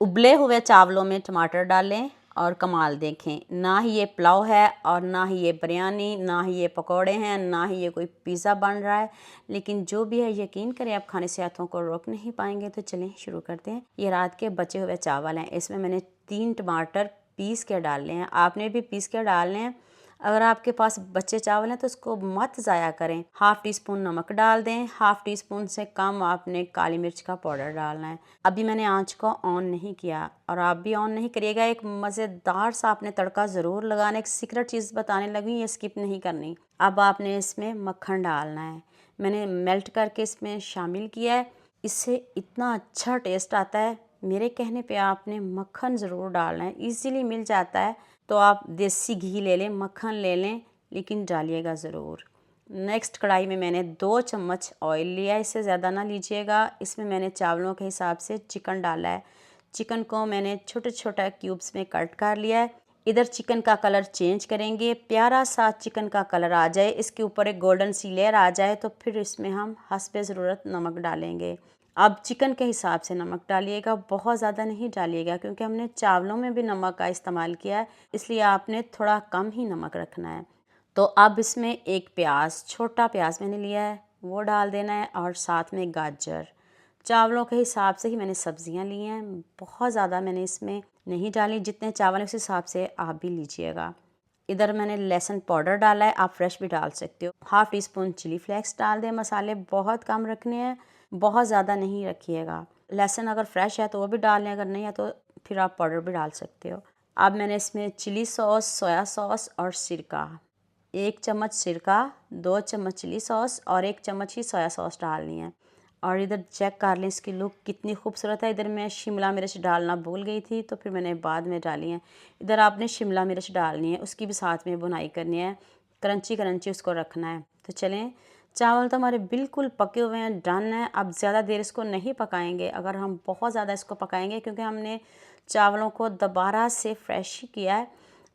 उबले हुए चावलों में टमाटर डालें और कमाल देखें, ना ही ये पुलाव है और ना ही ये बिरयानी, ना ही ये पकोड़े हैं, ना ही ये कोई पिज़्ज़ा बन रहा है। लेकिन जो भी है यकीन करें आप खाने से हाथों को रोक नहीं पाएंगे। तो चलें शुरू करते हैं। ये रात के बचे हुए चावल हैं, इसमें मैंने 3 टमाटर पीस के डालने हैं। आपने भी पीस के डालने हैं। अगर आपके पास बच्चे चावल हैं तो इसको मत ज़ाया करें। हाफ़ टी स्पून नमक डाल दें, हाफ़ टी स्पून से कम आपने काली मिर्च का पाउडर डालना है। अभी मैंने आंच को ऑन नहीं किया और आप भी ऑन नहीं करिएगा। एक मज़ेदार सा आपने तड़का ज़रूर लगाना। एक सीक्रेट चीज़ बताने लगी, ये स्किप नहीं करनी। अब आपने इसमें मक्खन डालना है। मैंने मेल्ट करके इसमें शामिल किया है। इससे इतना अच्छा टेस्ट आता है। मेरे कहने पे आपने मक्खन ज़रूर डालना है। ईज़िली मिल जाता है तो आप देसी घी ले लें, मक्खन ले लें, लेकिन डालिएगा ज़रूर। नेक्स्ट कढ़ाई में मैंने 2 चम्मच ऑयल लिया, इससे ज़्यादा ना लीजिएगा। इसमें मैंने चावलों के हिसाब से चिकन डाला है। चिकन को मैंने छोटे छोटे क्यूब्स में कट कर लिया है। इधर चिकन का कलर चेंज करेंगे, प्यारा सा चिकन का कलर आ जाए, इसके ऊपर एक गोल्डन सी लेयर आ जाए तो फिर इसमें हम हस्बे ज़रूरत नमक डालेंगे। अब चिकन के हिसाब से नमक डालिएगा, बहुत ज़्यादा नहीं डालिएगा क्योंकि हमने चावलों में भी नमक का इस्तेमाल किया है, इसलिए आपने थोड़ा कम ही नमक रखना है। तो अब इसमें एक प्याज, छोटा प्याज मैंने लिया है, वो डाल देना है और साथ में गाजर। चावलों के हिसाब से ही मैंने सब्जियां ली हैं, बहुत ज़्यादा मैंने इसमें नहीं डाली। जितने चावल उस हिसाब से आप भी लीजिएगा। इधर मैंने लहसुन पाउडर डाला है, आप फ्रेश भी डाल सकते हो। Half teaspoon chilli flakes डाल दें। मसाले बहुत कम रखने हैं, बहुत ज़्यादा नहीं रखिएगा। लहसुन अगर फ्रेश है तो वो भी डाल लें, अगर नहीं है तो फिर आप पाउडर भी डाल सकते हो। अब मैंने इसमें चिली सॉस, सोया सॉस और सिरका, 1 चम्मच सिरका, 2 चम्मच चिली सॉस और 1 चम्मच ही सोया सॉस डालनी है। और इधर चेक कर लें इसकी लुक कितनी खूबसूरत है। इधर मैं शिमला मिर्च डालना भूल गई थी तो फिर मैंने बाद में डाली है। इधर आपने शिमला मिर्च डालनी है, उसकी भी साथ में बुनाई करनी है, क्रंची क्रंची उसको रखना है। तो चलें, चावल तो हमारे बिल्कुल पके हुए हैं, डन है। अब ज़्यादा देर इसको नहीं पकाएंगे। अगर हम बहुत ज़्यादा इसको पकाएंगे, क्योंकि हमने चावलों को दोबारा से फ्रेश किया है,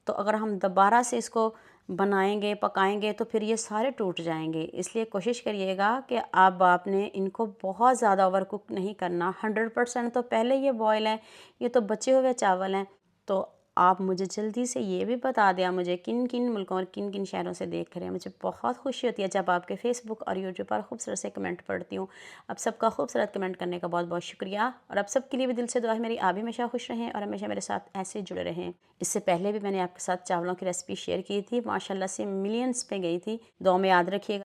तो अगर हम दोबारा से इसको बनाएंगे पकाएंगे तो फिर ये सारे टूट जाएंगे। इसलिए कोशिश करिएगा कि अब आपने इनको बहुत ज़्यादा ओवर कुक नहीं करना। 100% तो पहले ये बॉयल है, ये तो बचे हुए चावल हैं। तो आप मुझे जल्दी से ये भी बता दें मुझे किन किन मुल्कों और किन किन शहरों से देख रहे हैं। मुझे बहुत खुशी होती है जब आपके फेसबुक और यूट्यूब पर खूबसूरत से कमेंट पढ़ती हूँ। अब सबका खूबसूरत कमेंट करने का बहुत बहुत शुक्रिया। और अब सबके लिए भी दिल से दुआ है मेरी, आप भी हमेशा खुश रहें और हमेशा मेरे साथ ऐसे जुड़े रहें। इससे पहले भी मैंने आपके साथ चावलों की रेसिपी शेयर की थी, माशाल्लाह से मिलियंस पे गई थी। दुआ में याद रखिएगा।